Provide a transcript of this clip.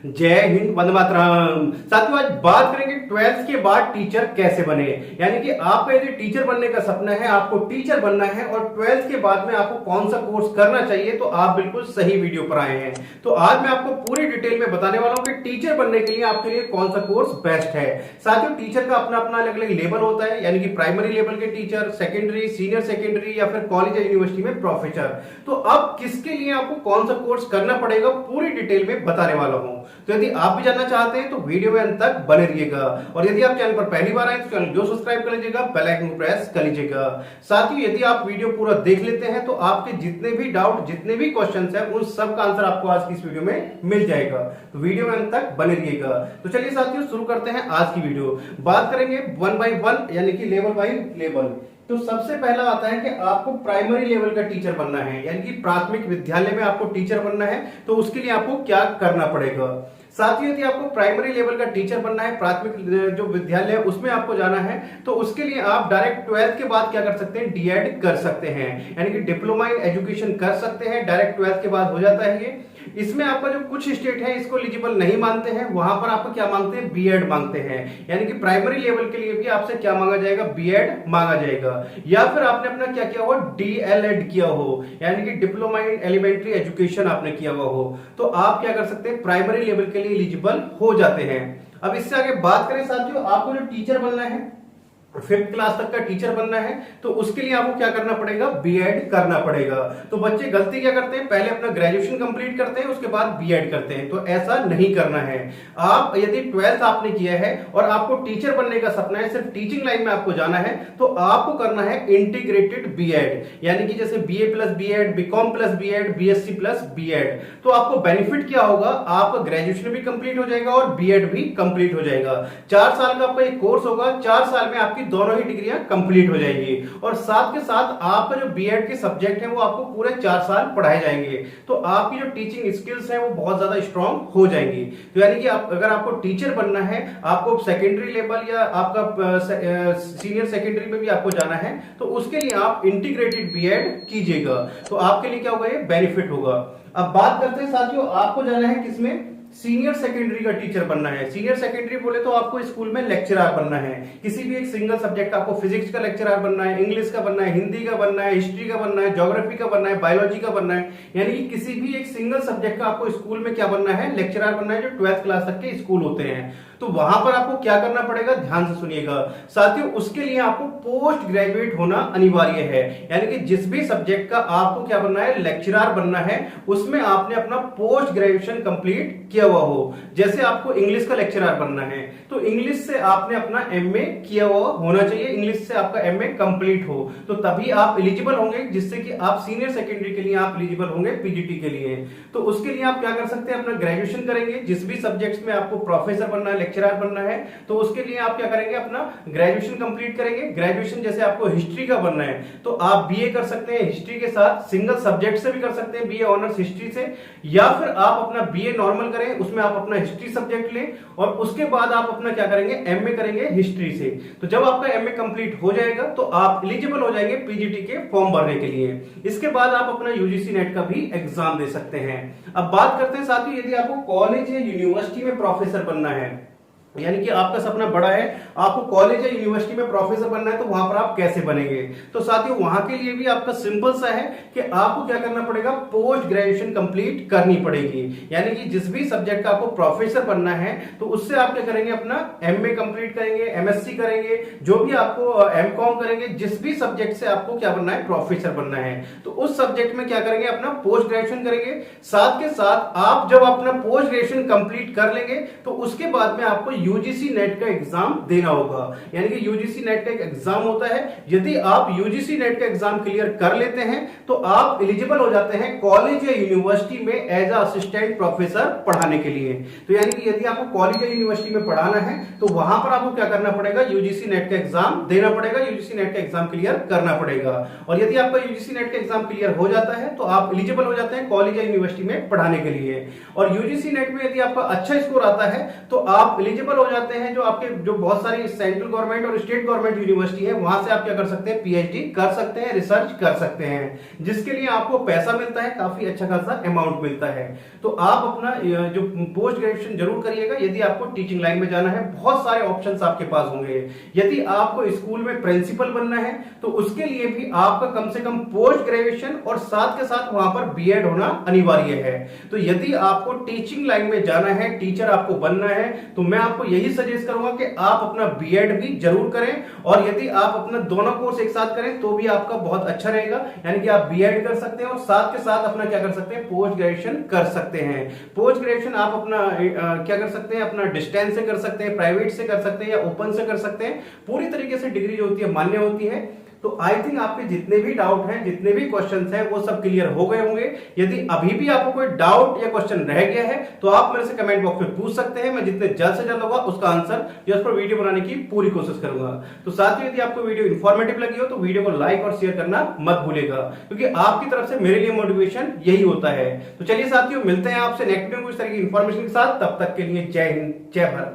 जय हिंद, वंदे मातरम। साथियों, आज बात करेंगे 12th के बाद टीचर कैसे बने। यानी कि आपका यदि टीचर बनने का सपना है, आपको टीचर बनना है और 12th के बाद में आपको कौन सा कोर्स करना चाहिए, तो आप बिल्कुल सही वीडियो पर आए हैं। तो आज मैं आपको पूरी डिटेल में बताने वाला हूं कि टीचर बनने के लिए आपके लिए कौन सा कोर्स बेस्ट है। साथियों, टीचर का अपना अपना अलग अलग लेवल होता है, यानी कि प्राइमरी लेवल के टीचर, सेकेंडरी, सीनियर सेकेंडरी या फिर कॉलेज या यूनिवर्सिटी में प्रोफेसर। तो अब किसके लिए आपको कौन सा कोर्स करना पड़ेगा, पूरी डिटेल में बताने वाला हूं। तो यदि आप भी जानना चाहते हैं तो वीडियो में अंत तक बने रहिएगा। और यदि आप चैनल पर पहली बार आए तो चैनल जो सब्सक्राइब कर लीजिएगा, बेल आइकन को प्रेस कर लीजिएगा। साथ ही यदि आप वीडियो पूरा देख लेते हैं तो आपके जितने भी डाउट, जितने भी क्वेश्चंस हैं, उन सब का आंसर आपको आज की इस वीडियो में मिल जाएगा। तो वीडियो में अंत तक बने रहिएगा। तो चलिए साथियों, शुरू करते हैं आज की वीडियो। बात करेंगे 1 by 1 यानी कि लेवल बाय लेवल। तो सबसे पहला आता है कि आपको प्राइमरी लेवल का टीचर बनना है, यानी कि प्राथमिक विद्यालय में आपको टीचर बनना है। तो उसके लिए आपको क्या करना पड़ेगा। साथ ही यदि आपको प्राइमरी लेवल का टीचर बनना है, प्राथमिक जो विद्यालय है उसमें आपको जाना है, तो उसके लिए आप डायरेक्ट 12th के बाद क्या कर सकते हैं, डीएड कर सकते हैं, यानी कि डिप्लोमा इन एजुकेशन कर सकते हैं। डायरेक्ट 12th के बाद हो जाता है ये। इसमें आपका जो कुछ स्टेट है इसको एलिजिबल नहीं मानते हैं, वहां पर आपको क्या मांगते हैं, बीएड मांगते हैं। यानी कि प्राइमरी लेवल के लिए भी आपसे क्या मांगा जाएगा, बीएड मांगा जाएगा। या फिर आपने अपना क्या किया हो, डीएलएड किया हो, यानी कि डिप्लोमा इन एलिमेंट्री एजुकेशन आपने किया हुआ हो, तो आप क्या कर सकते हैं, प्राइमरी लेवल के लिए एलिजिबल हो जाते हैं। अब इससे आगे बात करें साथियों, आपको जो टीचर बनना है, 5th क्लास तक का टीचर बनना है, तो उसके लिए आपको क्या करना पड़ेगा, बीएड करना पड़ेगा। तो बच्चे गलती क्या करते हैं, पहले अपना ग्रेजुएशन कंप्लीट करते हैं, उसके बाद बीएड करते हैं। तो ऐसा नहीं करना है। आप यदि 12th आपने किया है और आपको टीचर बनने का सपना है, सिर्फ टीचिंग लाइन में आपको जाना है, तो आपको करना है इंटीग्रेटेड बीएड, यानी कि जैसे BA plus BEd, BCom plus BEd, BSc plus BEd. तो आपको बेनिफिट क्या होगा, आपका ग्रेजुएशन भी कंप्लीट हो जाएगा और बीएड भी कंप्लीट हो जाएगा। 4 साल का आपका एक कोर्स होगा, 4 साल में आपकी दोनों ही डिग्रियां कंप्लीट हो जाएंगी। और साथ के साथ आपका जो बीएड के सब्जेक्ट हैं वो आपको पूरे 4 साल पढ़ाए जाएंगे। तो आपकी जो टीचिंग स्किल्स हैं वो बहुत ज्यादा स्ट्रांग हो जाएंगी। तो यानी कि अगर आपको टीचर बनना है, आपको सेकेंडरी लेवल या आपका सीनियर सेकेंडरी में भी आपको जाना है, तो उसके लिए आप इंटीग्रेटेड बीएड कीजिएगा। तो आपके लिए क्या होगा, ये बेनिफिट होगा। अब बात करते हैं साथियों, आपको जाना है किसमें, सीनियर सेकेंडरी का टीचर बनना है। सीनियर सेकेंडरी बोले तो आपको स्कूल में लेक्चरर बनना है, किसी भी एक सिंगल सब्जेक्ट, आपको फिजिक्स का लेक्चरर बनना है, इंग्लिश का बनना है, हिंदी का बनना है, हिस्ट्री का बनना है, ज्योग्राफी का बनना है, बायोलॉजी का बनना है, यानी कि किसी भी एक सिंगल सब्जेक्ट का आपको स्कूल में क्या बनना है, लेक्चरर बनना है, जो 12th क्लास तक के स्कूल होते हैं। तो वहां पर आपको क्या करना पड़ेगा, ध्यान से सुनिएगा साथियों। उसके लिए आपको पोस्ट ग्रेजुएट होना अनिवार्य है, यानी कि जिस भी सब्जेक्ट का आपको क्या बनना है, लेक्चरर बनना है, उसमें आपने अपना पोस्ट ग्रेजुएशन कंप्लीट किया हुआ हो। जैसे आपको इंग्लिश का लेक्चरर बनना है, तो इंग्लिश से आपने अपना एमए किया हुआ होना चाहिए, इंग्लिश से आपका एमए कंप्लीट हो, तो तभी आप एलिजिबल होंगे, जिससे कि आप सीनियर सेकेंडरी के लिए आप एलिजिबल होंगे पीजीटी के लिए। तो उसके लिए आप क्या कर सकते हैं, अपना ग्रेजुएशन करेंगे, जिस भी सब्जेक्ट्स में आपको प्रोफेसर बनना है, लेक्चरर बनना है, तो उसके लिए आप क्या करेंगे, अपना ग्रेजुएशन कंप्लीट करेंगे। ग्रेजुएशन जैसे आपको हिस्ट्री का बनना है, तो आप बीए कर सकते हैं हिस्ट्री के साथ, सिंगल सब्जेक्ट से भी कर सकते हैं, बीए ऑनर्स हिस्ट्री से, या फिर आप अपना बीए नॉर्मल करें, उसमें आप अपना हिस्ट्री सब्जेक्ट लें, और उसके बाद आप अपना क्या करेंगे, एमए करेंगे हिस्ट्री से। तो जब आपका एमए कंप्लीट हो जाएगा तो आप एलिजिबल हो जाएंगे पीजीटी के फॉर्म भरने के लिए। इसके बाद आप अपना यूजीसी नेट का भी एग्जाम दे सकते हैं। अब बात करते हैं साथियों, यदि आपको कॉलेज या यूनिवर्सिटी में प्रोफेसर बनना है, यानी कि आपका सपना बड़ा है, आपको कॉलेज या यूनिवर्सिटी में प्रोफेसर बनना है, तो वहां पर आप कैसे बनेंगे। तो साथियों, वहां के लिए भी आपका सिंपल सा है कि आपको क्या करना पड़ेगा, पोस्ट ग्रेजुएशन कंप्लीट करनी पड़ेगी। यानी कि जिस भी सब्जेक्ट का आपको प्रोफेसर बनना है, तो उससे आप क्या करेंगे, अपना एमए कंप्लीट करेंगे, एमएससी करेंगे, जो भी आपको एमकॉम करेंगे, जिस भी सब्जेक्ट से आपको क्या बनना है, प्रोफेसर बनना है, तो उस सब्जेक्ट में क्या करेंगे, अपना पोस्ट ग्रेजुएशन करेंगे। साथ के साथ आप जब अपना पोस्ट ग्रेजुएशन कंप्लीट कर लेंगे, तो उसके बाद में आपको यूजीसी नेट का एग्जाम देना होगा। यानी कि यूजीसी नेट का एक एग्जाम होता है, यदि आप यूजीसी नेट का एग्जाम क्लियर कर लेते हैं तो आप एलिजिबल हो जाते हैं कॉलेज या यूनिवर्सिटी में एज असिस्टेंट प्रोफेसर पढ़ाने के लिए। तो यानी कि यदि आपको कॉलेज या यूनिवर्सिटी में पढ़ाना है, तो वहां पर आपको क्या करना पड़ेगा, यूजीसी नेट का एग्जाम देना पड़ेगा, यूजीसी नेट का एग्जाम क्लियर करना पड़ेगा। और यदि आपका यूजीसी नेट का एग्जाम क्लियर हो जाता है तो आप एलिजिबल हो जाते हैं कॉलेज या यूनिवर्सिटी में पढ़ाने के लिए। और यूजीसी नेट में यदि आपका अच्छा स्कोर आता है तो आप एलिजिबल एलिजिबल हो जाते हैं, जो आपके जो बहुत सारी सेंट्रल गवर्नमेंट और स्टेट गवर्नमेंट यूनिवर्सिटी है, वहां से आप क्या कर सकते हैं, पीएचडी कर सकते हैं, रिसर्च कर सकते हैं, जिसके लिए आपको पैसा मिलता है, काफी अच्छा खासा अमाउंट मिलता है। तो आप अपना जो पोस्ट ग्रेजुएशन जरूर करिएगा यदि आपको टीचिंग लाइन में जाना है। बहुत सारे ऑप्शंस आपके पास होंगे। यदि आपको स्कूल में प्रिंसिपल बनना है तो उसके लिए भी आपका कम से कम पोस्ट ग्रेजुएशन और साथ के साथ वहां पर बीएड होना अनिवार्य है। तो यदि आपको टीचिंग लाइन में जाना है, टीचर आपको बनना है, तो मैं आपको यही सजेस्ट करूंगा कि आप अपना बीएड भी जरूर करें, और यदि आप अपना दोनों कोर्स एक साथ करें तो भी आपका बहुत अच्छा रहेगा। यानी कि आप बीएड कर सकते हैं और साथ के साथ अपना क्या कर सकते हैं, पोस्ट ग्रेजुएशन कर सकते हैं। पोस्ट ग्रेजुएशन आप अपना क्या कर सकते हैं, अपना डिस्टेंस से कर सकते हैं, प्राइवेट से कर सकते हैं या ओपन से कर सकते हैं। पूरी तरीके से डिग्री जो होती है मान्य होती है। तो आई थिंक आपके जितने भी डाउट हैं, जितने भी क्वेश्चंस हैं, वो सब क्लियर हो गए होंगे। यदि अभी भी आपको कोई डाउट या क्वेश्चन रह गया है तो आप मेरे से कमेंट बॉक्स में पूछ सकते हैं। मैं जितने जल्द से जल्द होगा उसका आंसर या उस पर वीडियो बनाने की पूरी कोशिश करूंगा। तो साथियों, यदि आपको वीडियो इंफॉर्मेटिव लगी हो तो वीडियो को लाइक और शेयर करना मत भूलेगा, क्योंकि आपकी तरफ से मेरे लिए मोटिवेशन यही होता है। तो चलिए साथियों, मिलते हैं आपसे नेक्स्ट वीडियो में कुछ तरह की इंफॉर्मेशन के साथ। तब तक के लिए जय हिंद, जय भारत।